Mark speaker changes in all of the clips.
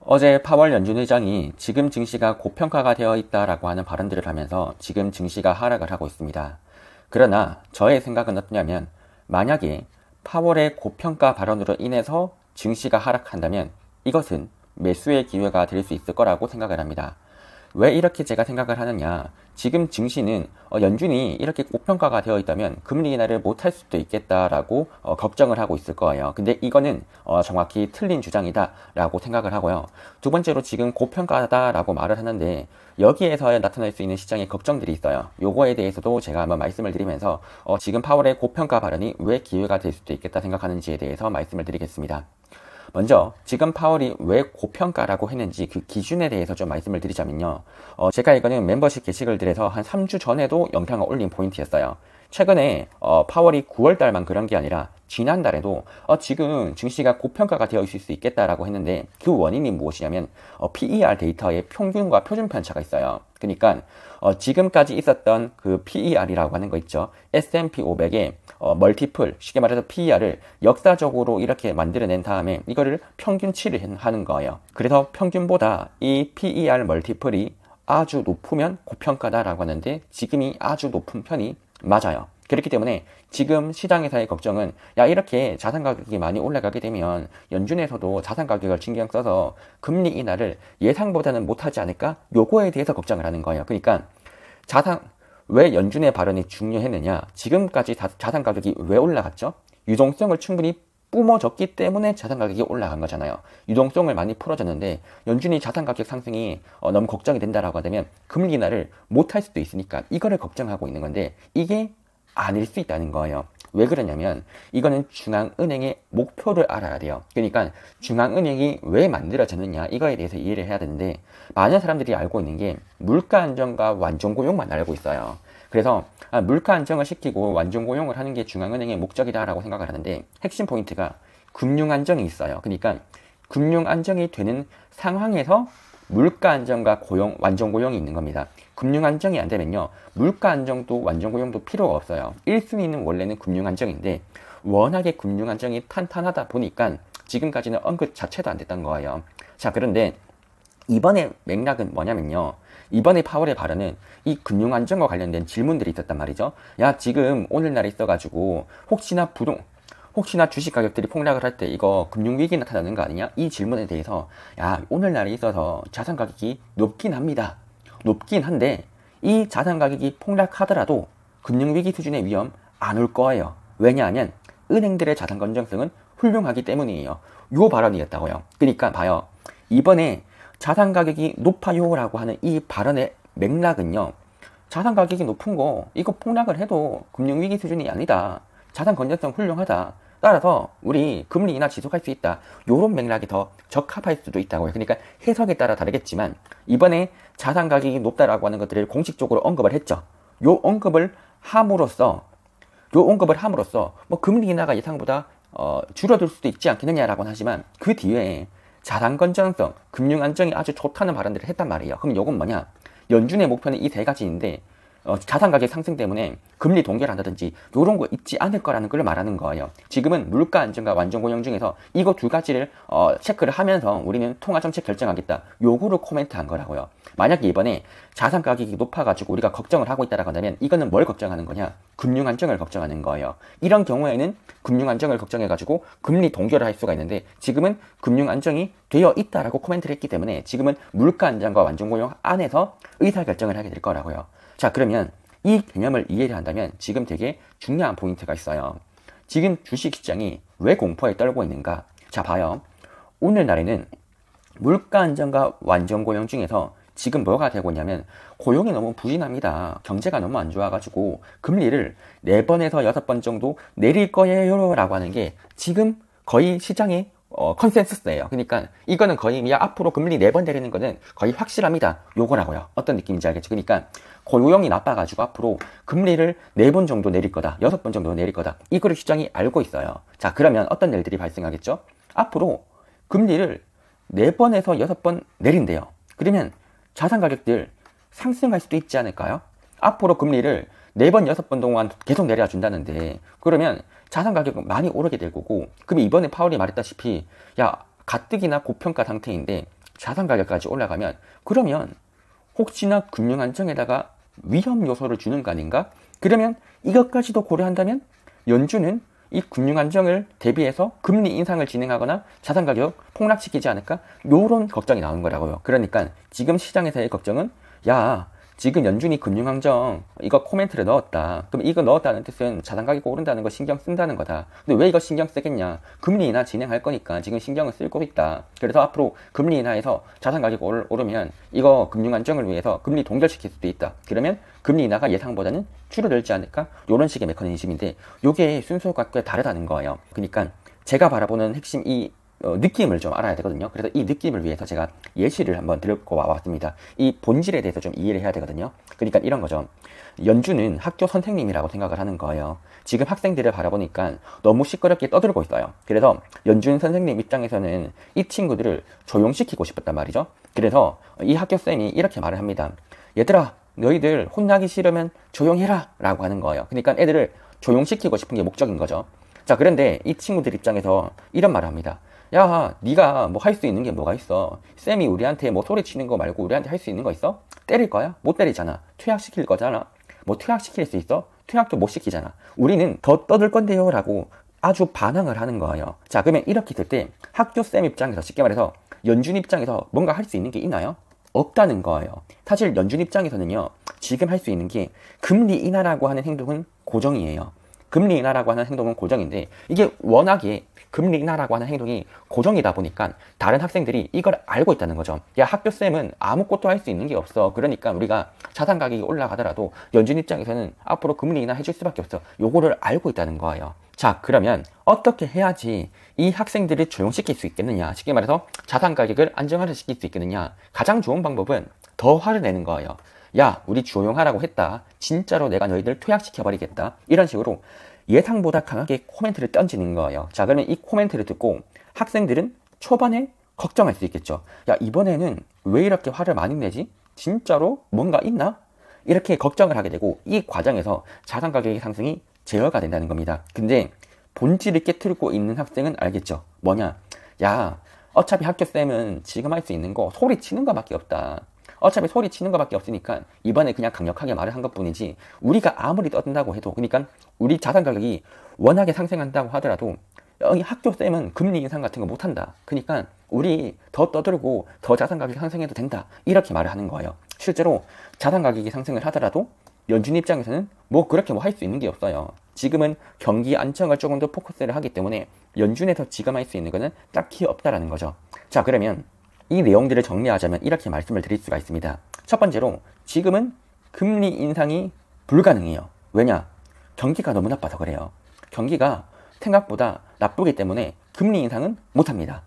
Speaker 1: 어제 파월 연준 의장이 지금 증시가 고평가가 되어 있다라고 하는 발언들을 하면서 지금 증시가 하락을 하고 있습니다. 그러나 저의 생각은 어떠냐면 만약에 파월의 고평가 발언으로 인해서 증시가 하락한다면 이것은 매수의 기회가 될 수 있을 거라고 생각을 합니다. 왜 이렇게 제가 생각을 하느냐? 지금 증시는 연준이 이렇게 고평가가 되어 있다면 금리 인하를 못할 수도 있겠다라고 걱정을 하고 있을 거예요. 근데 이거는 정확히 틀린 주장이다라고 생각을 하고요. 두 번째로 지금 고평가다라고 말을 하는데 여기에서 나타날 수 있는 시장의 걱정들이 있어요. 요거에 대해서도 제가 한번 말씀을 드리면서 지금 파월의 고평가 발언이 왜 기회가 될 수도 있겠다 생각하는지에 대해서 말씀을 드리겠습니다. 먼저 지금 파월이 왜 고평가라고 했는지 그 기준에 대해서 좀 말씀을 드리자면요. 제가 이거는 멤버십 게시글들에서 한 3주 전에도 영상을 올린 포인트였어요. 최근에 파월이 9월달만 그런 게 아니라 지난달에도 지금 증시가 고평가가 되어 있을 수 있겠다라고 했는데 그 원인이 무엇이냐면 PER 데이터의 평균과 표준 편차가 있어요. 그러니까 지금까지 있었던 그 PER이라고 하는 거 있죠. S&P 500의 멀티플, 쉽게 말해서 PER을 역사적으로 이렇게 만들어낸 다음에 이거를 평균치를 하는 거예요. 그래서 평균보다 이 PER 멀티플이 아주 높으면 고평가다라고 하는데 지금이 아주 높은 편이 맞아요. 그렇기 때문에 지금 시장에서의 걱정은 야 이렇게 자산 가격이 많이 올라가게 되면 연준에서도 자산 가격을 신경 써서 금리 인하를 예상보다는 못하지 않을까? 요거에 대해서 걱정을 하는 거예요. 그러니까 왜 연준의 발언이 중요했느냐? 지금까지 자산 가격이 왜 올라갔죠? 유동성을 충분히 뿜어졌기 때문에 자산 가격이 올라간 거잖아요. 유동성을 많이 풀어줬는데 연준이 자산 가격 상승이 너무 걱정이 된다라고 하면 금리 인하를 못할 수도 있으니까 이거를 걱정하고 있는 건데 이게 아닐 수 있다는 거예요. 왜 그러냐면 이거는 중앙은행의 목표를 알아야 돼요. 그러니까 중앙은행이 왜 만들어졌느냐 이거에 대해서 이해를 해야 되는데 많은 사람들이 알고 있는 게 물가 안정과 완전 고용만 알고 있어요. 그래서 물가 안정을 시키고 완전 고용을 하는 게 중앙은행의 목적이다라고 생각을 하는데 핵심 포인트가 금융 안정이 있어요. 그러니까 금융 안정이 되는 상황에서 물가 안정과 고용, 완전 고용이 있는 겁니다. 금융 안정이 안 되면요. 물가 안정도 완전 고용도 필요가 없어요. 1순위는 원래는 금융 안정인데 워낙에 금융 안정이 탄탄하다 보니까 지금까지는 언급 자체도 안 됐던 거예요. 자, 그런데 이번에 맥락은 뭐냐면요. 이번에 파월의 발언은 이 금융 안정과 관련된 질문들이 있었단 말이죠. 야, 지금 오늘날에 있어가지고 혹시나 주식 가격들이 폭락을 할 때 이거 금융위기 나타나는 거 아니냐? 이 질문에 대해서 야 오늘날에 있어서 자산 가격이 높긴 합니다. 높긴 한데 이 자산 가격이 폭락하더라도 금융위기 수준의 위험 안 올 거예요. 왜냐하면 은행들의 자산 건전성은 훌륭하기 때문이에요. 요 발언이었다고요. 그러니까 봐요. 이번에 자산 가격이 높아요라고 하는 이 발언의 맥락은요. 자산 가격이 높은 거 이거 폭락을 해도 금융위기 수준이 아니다. 자산 건전성 훌륭하다. 따라서 우리 금리 인하 지속할 수 있다. 요런 맥락이 더 적합할 수도 있다고요. 그러니까 해석에 따라 다르겠지만 이번에 자산 가격이 높다라고 하는 것들을 공식적으로 언급을 했죠. 요 언급을 함으로써 뭐 금리 인하가 예상보다 줄어들 수도 있지 않겠느냐라고 하지만 그 뒤에 자산 건전성, 금융 안정이 아주 좋다는 발언들을 했단 말이에요. 그럼 요건 뭐냐? 연준의 목표는 이 세 가지인데 자산 가격 상승 때문에 금리 동결한다든지 요런 거 있지 않을 거라는 걸 말하는 거예요. 지금은 물가 안정과 완전 고용 중에서 이거 두 가지를 체크를 하면서 우리는 통화 정책 결정하겠다. 요거를 코멘트한 거라고요. 만약에 이번에 자산 가격이 높아가지고 우리가 걱정을 하고 있다라고 한다면 이거는 뭘 걱정하는 거냐? 금융 안정을 걱정하는 거예요. 이런 경우에는 금융 안정을 걱정해가지고 금리 동결을 할 수가 있는데 지금은 금융 안정이 되어 있다라고 코멘트를 했기 때문에 지금은 물가 안정과 완전 고용 안에서 의사 결정을 하게 될 거라고요. 자, 그러면 이 개념을 이해를 한다면 지금 되게 중요한 포인트가 있어요. 지금 주식시장이 왜 공포에 떨고 있는가? 자, 봐요. 오늘날에는 물가 안정과 완전 고용 중에서 지금 뭐가 되고 있냐면 고용이 너무 부진합니다. 경제가 너무 안 좋아가지고 금리를 4번에서 6번 정도 내릴 거예요 라고 하는 게 지금 거의 시장의 컨센서스예요. 그러니까 이거는 거의 야 앞으로 금리 4번 내리는 거는 거의 확실합니다. 요거라고요. 어떤 느낌인지 알겠죠? 그러니까 고용이 나빠가지고 앞으로 금리를 4번 정도 내릴 거다. 6번 정도 내릴 거다. 이거를 시장이 알고 있어요. 자, 그러면 어떤 일들이 발생하겠죠? 앞으로 금리를 4번에서 6번 내린대요. 그러면 자산 가격들 상승할 수도 있지 않을까요? 앞으로 금리를 4번, 6번 동안 계속 내려준다는데 그러면 자산 가격은 많이 오르게 될 거고 그러면 이번에 파월이 말했다시피 야 가뜩이나 고평가 상태인데 자산 가격까지 올라가면 그러면 혹시나 금융 안정에다가 위험 요소를 주는 거 아닌가? 그러면 이것까지도 고려한다면 연준은 이 금융 안정을 대비해서 금리 인상을 진행하거나 자산 가격 폭락시키지 않을까? 요런 걱정이 나오는 거라고요. 그러니까 지금 시장에서의 걱정은 야, 지금 연준이 금융안정 이거 코멘트를 넣었다. 그럼 이거 넣었다는 뜻은 자산 가격 오른다는 거 신경 쓴다는 거다. 근데 왜 이거 신경 쓰겠냐? 금리 인하 진행할 거니까 지금 신경을 쓰고 있다. 그래서 앞으로 금리 인하에서 자산 가격 오르면 이거 금융안정을 위해서 금리 동결시킬 수도 있다. 그러면 금리 인하가 예상보다는 줄어들지 않을까? 이런 식의 메커니즘인데 이게 순서가 꽤 다르다는 거예요. 그러니까 제가 바라보는 핵심 느낌을 좀 알아야 되거든요. 그래서 이 느낌을 위해서 제가 예시를 한번 들고 와봤습니다. 이 본질에 대해서 좀 이해를 해야 되거든요. 그러니까 이런 거죠. 연준은 학교 선생님이라고 생각을 하는 거예요. 지금 학생들을 바라보니까 너무 시끄럽게 떠들고 있어요. 그래서 연준 선생님 입장에서는 이 친구들을 조용시키고 싶었단 말이죠. 그래서 이 학교쌤이 이렇게 말을 합니다. 얘들아, 너희들 혼나기 싫으면 조용해라 라고 하는 거예요. 그러니까 애들을 조용시키고 싶은 게 목적인 거죠. 자, 그런데 이 친구들 입장에서 이런 말을 합니다. 야, 네가 뭐 할 수 있는 게 뭐가 있어? 쌤이 우리한테 뭐 소리치는 거 말고 우리한테 할 수 있는 거 있어? 때릴 거야? 못 때리잖아. 퇴학시킬 거잖아. 뭐 퇴학시킬 수 있어? 퇴학도 못 시키잖아. 우리는 더 떠들 건데요 라고 아주 반항을 하는 거예요. 자, 그러면 이렇게 될 때 학교 쌤 입장에서 쉽게 말해서 연준 입장에서 뭔가 할 수 있는 게 있나요? 없다는 거예요. 사실 연준 입장에서는요, 지금 할 수 있는 게 금리 인하라고 하는 행동은 고정이에요. 금리 인하라고 하는 행동은 고정인데 이게 워낙에 금리 인하라고 하는 행동이 고정이다 보니까 다른 학생들이 이걸 알고 있다는 거죠. 야, 학교쌤은 아무것도 할 수 있는 게 없어. 그러니까 우리가 자산 가격이 올라가더라도 연준 입장에서는 앞으로 금리 인하 해줄 수밖에 없어. 요거를 알고 있다는 거예요. 자, 그러면 어떻게 해야지 이 학생들을 조용시킬 수 있겠느냐? 쉽게 말해서 자산 가격을 안정화를 시킬 수 있겠느냐? 가장 좋은 방법은 더 화를 내는 거예요. 야, 우리 조용하라고 했다. 진짜로 내가 너희들 퇴학시켜버리겠다. 이런 식으로 예상보다 강하게 코멘트를 던지는 거예요. 자, 그러면 이 코멘트를 듣고 학생들은 초반에 걱정할 수 있겠죠. 야, 이번에는 왜 이렇게 화를 많이 내지? 진짜로 뭔가 있나? 이렇게 걱정을 하게 되고 이 과정에서 자산 가격의 상승이 제어가 된다는 겁니다. 근데 본질을 깨트리고 있는 학생은 알겠죠. 뭐냐? 야, 어차피 학교쌤은 지금 할 수 있는 거 소리치는 거밖에 없다. 어차피 소리치는 거밖에 없으니까 이번에 그냥 강력하게 말을 한 것뿐이지 우리가 아무리 떠든다고 해도 그러니까 우리 자산 가격이 워낙에 상승한다고 하더라도 이 학교쌤은 금리 인상 같은 거 못한다. 그러니까 우리 더 떠들고 더 자산 가격이 상승해도 된다. 이렇게 말을 하는 거예요. 실제로 자산 가격이 상승을 하더라도 연준 입장에서는 뭐 그렇게 뭐 할 수 있는 게 없어요. 지금은 경기 안정을 조금 더 포커스를 하기 때문에 연준에서 지금 할 수 있는 거는 딱히 없다라는 거죠. 자, 그러면 이 내용들을 정리하자면 이렇게 말씀을 드릴 수가 있습니다. 첫 번째로 지금은 금리 인상이 불가능해요. 왜냐? 경기가 너무 나빠서 그래요. 경기가 생각보다 나쁘기 때문에 금리 인상은 못합니다.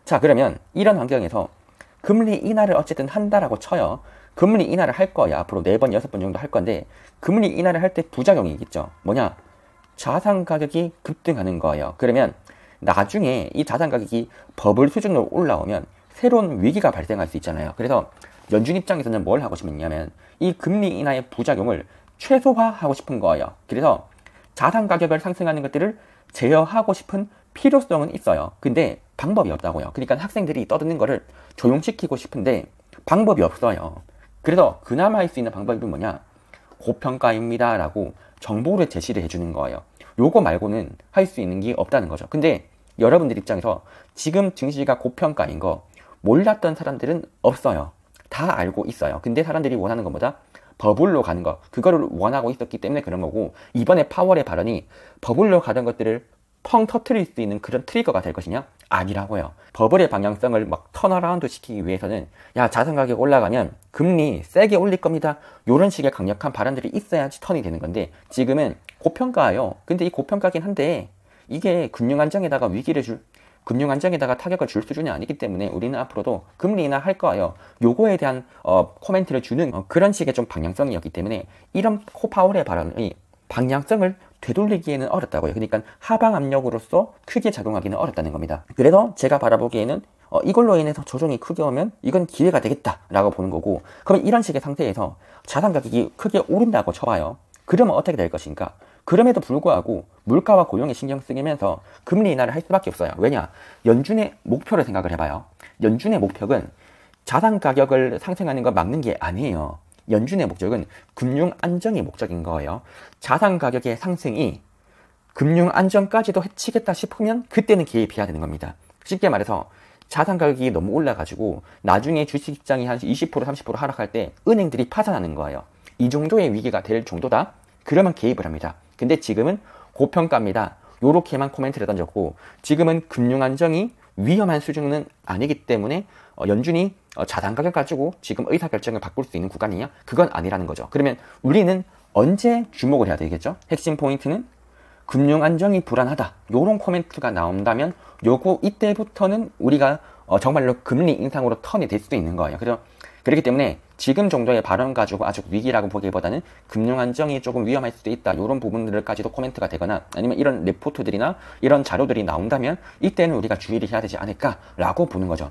Speaker 1: 자, 그러면 이런 환경에서 금리 인하를 어쨌든 한다라고 쳐요. 금리 인하를 할 거야. 앞으로 4번, 6번 정도 할 건데 금리 인하를 할 때 부작용이 있겠죠. 뭐냐? 자산 가격이 급등하는 거예요. 그러면 나중에 이 자산 가격이 버블 수준으로 올라오면 새로운 위기가 발생할 수 있잖아요. 그래서 연준 입장에서는 뭘 하고 싶냐면 이 금리 인하의 부작용을 최소화하고 싶은 거예요. 그래서 자산 가격을 상승하는 것들을 제어하고 싶은 필요성은 있어요. 근데 방법이 없다고요. 그러니까 학생들이 떠드는 거를 조용시키고 싶은데 방법이 없어요. 그래서 그나마 할 수 있는 방법이 뭐냐? 고평가입니다 라고 정보를 제시를 해주는 거예요. 요거 말고는 할 수 있는 게 없다는 거죠. 근데 여러분들 입장에서 지금 증시가 고평가인 거 몰랐던 사람들은 없어요. 다 알고 있어요. 근데 사람들이 원하는 것보다 버블로 가는 거, 그거를 원하고 있었기 때문에 그런 거고, 이번에 파월의 발언이 버블로 가던 것들을 펑 터트릴 수 있는 그런 트리거가 될 것이냐? 아니라고요. 버블의 방향성을 막 턴어라운드 시키기 위해서는 야, 자산 가격 올라가면 금리 세게 올릴 겁니다. 요런 식의 강력한 발언들이 있어야지 턴이 되는 건데 지금은 고평가예요. 근데 이 고평가긴 한데 이게 금융 안정에다가 금융 안정에다가 타격을 줄 수준이 아니기 때문에 우리는 앞으로도 금리 인하 할 거예요. 요거에 대한 코멘트를 주는 그런 식의 좀 방향성이었기 때문에 이런 파월의 발언이 방향성을 되돌리기에는 어렵다고요. 그러니까 하방 압력으로서 크게 작용하기는 어렵다는 겁니다. 그래서 제가 바라보기에는 이걸로 인해서 조정이 크게 오면 이건 기회가 되겠다라고 보는 거고, 그럼 이런 식의 상태에서 자산 가격이 크게 오른다고 쳐봐요. 그러면 어떻게 될 것인가? 그럼에도 불구하고 물가와 고용에 신경 쓰면서 금리 인하를 할 수밖에 없어요. 왜냐? 연준의 목표를 생각을 해봐요. 연준의 목표는 자산 가격을 상승하는 거 막는 게 아니에요. 연준의 목적은 금융 안정이 목적인 거예요. 자산 가격의 상승이 금융 안정까지도 해치겠다 싶으면 그때는 개입해야 되는 겁니다. 쉽게 말해서 자산 가격이 너무 올라가지고 나중에 주식 시장이 한 20% 30% 하락할 때 은행들이 파산하는 거예요. 이 정도의 위기가 될 정도다? 그러면 개입을 합니다. 근데 지금은 고평가입니다. 요렇게만 코멘트를 던졌고, 지금은 금융 안정이 위험한 수준은 아니기 때문에 연준이 자산 가격 가지고 지금 의사결정을 바꿀 수 있는 구간이냐? 그건 아니라는 거죠. 그러면 우리는 언제 주목을 해야 되겠죠? 핵심 포인트는 금융 안정이 불안하다. 요런 코멘트가 나온다면 이때부터는 우리가 정말로 금리 인상으로 턴이 될 수도 있는 거예요. 그렇기 때문에 지금 정도의 발언 가지고 아주 위기라고 보기보다는 금융 안정이 조금 위험할 수도 있다. 이런 부분들까지도 코멘트가 되거나 아니면 이런 레포트들이나 이런 자료들이 나온다면 이때는 우리가 주의를 해야 되지 않을까라고 보는 거죠.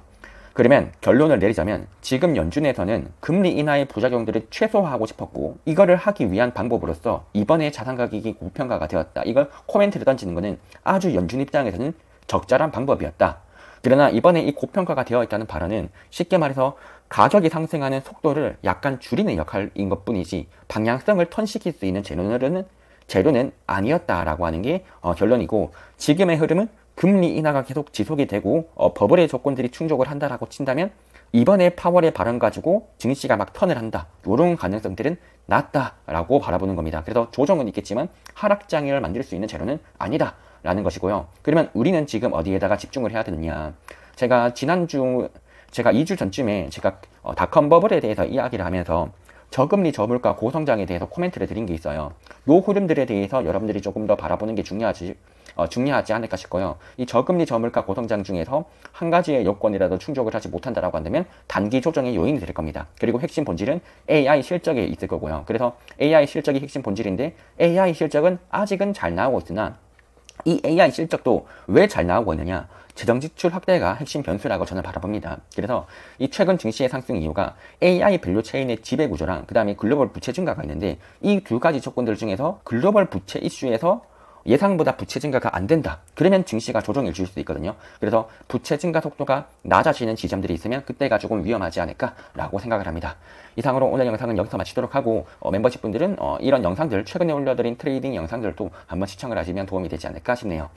Speaker 1: 그러면 결론을 내리자면 지금 연준에서는 금리 인하의 부작용들을 최소화하고 싶었고, 이거를 하기 위한 방법으로서 이번에 자산 가격이 고평가가 되었다. 이걸 코멘트를 던지는 것은 아주 연준 입장에서는 적절한 방법이었다. 그러나 이번에 이 고평가가 되어 있다는 발언은 쉽게 말해서 가격이 상승하는 속도를 약간 줄이는 역할인 것 뿐이지 방향성을 턴시킬 수 있는 재료는 아니었다라고 하는 게 결론이고, 지금의 흐름은 금리 인하가 계속 지속이 되고 버블의 조건들이 충족을 한다라고 친다면 이번에 파월의 발언 가지고 증시가 막 턴을 한다. 이런 가능성들은 낮다라고 바라보는 겁니다. 그래서 조정은 있겠지만 하락장을 만들 수 있는 재료는 아니다 라는 것이고요. 그러면 우리는 지금 어디에다가 집중을 해야 되느냐. 제가 2주 전쯤에 제가 닷컴 버블에 대해서 이야기를 하면서 저금리 저물가 고성장에 대해서 코멘트를 드린 게 있어요. 요 흐름들에 대해서 여러분들이 조금 더 바라보는 게 중요하지 않을까 싶고요. 이 저금리 저물가 고성장 중에서 한 가지의 요건이라도 충족을 하지 못한다라고 한다면 단기 조정의 요인이 될 겁니다. 그리고 핵심 본질은 AI 실적에 있을 거고요. 그래서 AI 실적이 핵심 본질인데 AI 실적은 아직은 잘 나오고 있으나 이 AI 실적도 왜 잘 나오고 있느냐? 재정 지출 확대가 핵심 변수라고 저는 바라봅니다. 그래서 이 최근 증시의 상승 이유가 AI 밸류 체인의 지배 구조랑 그 다음에 글로벌 부채 증가가 있는데, 이 두 가지 조건들 중에서 글로벌 부채 이슈에서 예상보다 부채 증가가 안 된다. 그러면 증시가 조정을 줄 수 있거든요. 그래서 부채 증가 속도가 낮아지는 지점들이 있으면 그때가 조금 위험하지 않을까라고 생각을 합니다. 이상으로 오늘 영상은 여기서 마치도록 하고, 멤버십 분들은 이런 영상들, 최근에 올려드린 트레이딩 영상들도 한번 시청을 하시면 도움이 되지 않을까 싶네요.